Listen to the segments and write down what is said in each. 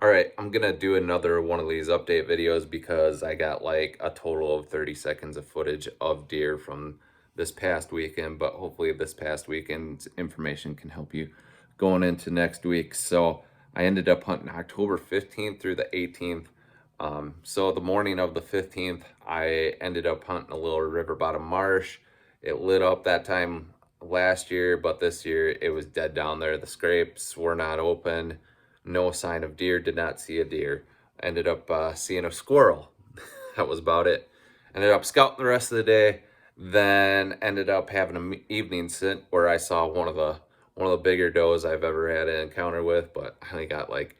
All right, I'm gonna do another one of these update videos because I got like a total of 30 seconds of footage of deer from this past weekend, but hopefully this past weekend's information can help you going into next week. So I ended up hunting October 15th through the 18th. So the morning of the 15th, I ended up hunting a little river bottom marsh. It lit up that time last year, but this year it was dead down there. The scrapes were not open, no sign of deer, did not see a deer. Ended up seeing a squirrel. That was about it. Ended up scouting the rest of the day, then ended up having an evening sit where I saw one of the bigger does I've ever had an encounter with, but I only got like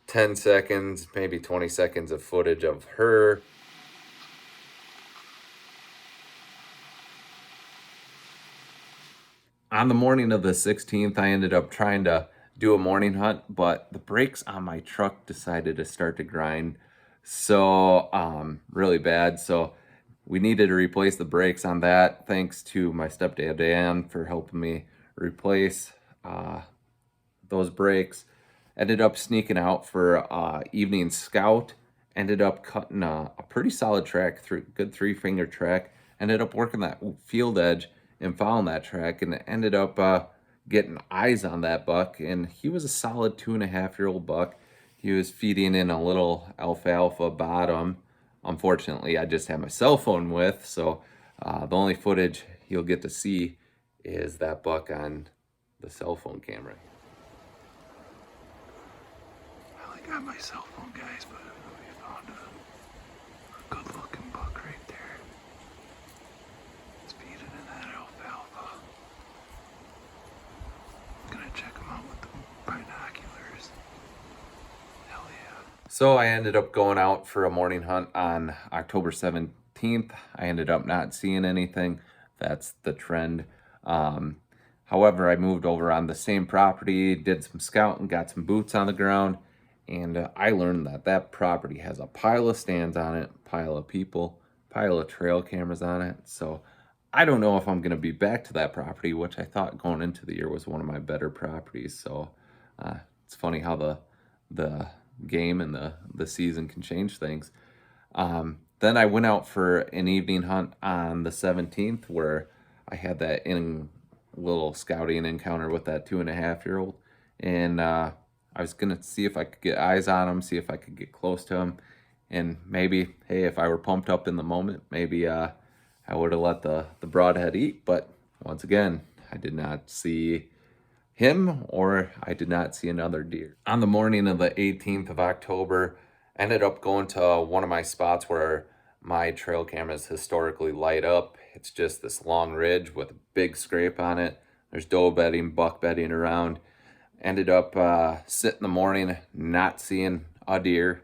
10 seconds, maybe 20 seconds of footage of her. On the morning of the 16th, I ended up trying to do a morning hunt, but the brakes on my truck decided to start to grind so really bad. So we needed to replace the brakes on that. Thanks to my stepdad Dan for helping me replace uh, those brakes. Ended up sneaking out for evening scout. Ended up cutting a pretty solid track, good three-finger track. Ended up working that field edge and following that track, and ended up getting eyes on that buck. And he was a solid 2.5-year-old buck. He was feeding in a little alfalfa bottom. Unfortunately, I just had my cell phone with, so the only footage you'll get to see is that buck on the cell phone camera. I only got my cell phone, guys, but we found a good looking buck right there. It's feeding in that alfalfa. I'm gonna check him out with the binoculars. Hell yeah. So I ended up going out for a morning hunt on October 17th. I ended up not seeing anything. That's the trend. However, I moved over on the same property, did some scouting, got some boots on the ground, and I learned that that property has a pile of stands on it, pile of people, pile of trail cameras on it. So I don't know if I'm going to be back to that property, which I thought going into the year was one of my better properties. So it's funny how the game and the season can change things. Then I went out for an evening hunt on the 17th where I had that little scouting encounter with that 2.5-year-old. And I was going to see if I could get eyes on him, see if I could get close to him. And maybe, hey, if I were pumped up in the moment, maybe I would have let the broadhead eat. But once again, I did not see him, or I did not see another deer. On the morning of the 18th of October, ended up going to one of my spots where my trail cameras historically light up. It's just this long ridge with a big scrape on it. There's doe bedding, buck bedding around. Ended up sitting the morning, not seeing a deer.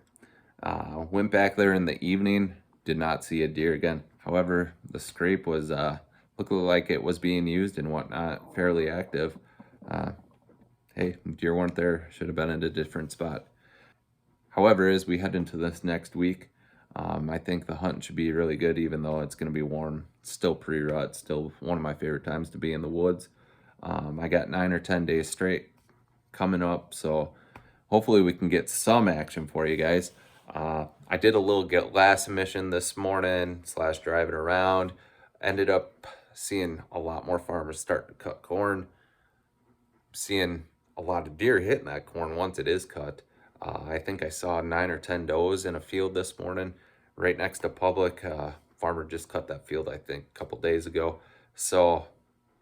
Went back there in the evening, did not see a deer again. However, the scrape was looked like it was being used and whatnot, fairly active. Hey, deer weren't there, should have been in a different spot. However, as we head into this next week, I think the hunt should be really good, even though it's going to be warm. It's still pre-rut, still one of my favorite times to be in the woods. I got 9 or 10 days straight coming up, so hopefully we can get some action for you guys. I did a little glass emission this morning / driving around. Ended up seeing a lot more farmers start to cut corn. Seeing a lot of deer hitting that corn once it is cut. I think I saw 9 or 10 does in a field this morning right next to public. Farmer just cut that field, I think, a couple days ago. So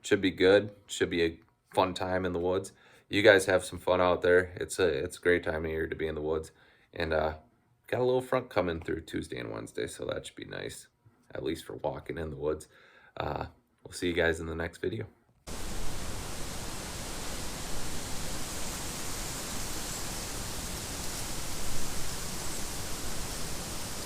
should be good. Should be a fun time in the woods. You guys have some fun out there. It's a great time of year to be in the woods. And got a little front coming through Tuesday and Wednesday, so that should be nice, at least for walking in the woods. We'll see you guys in the next video.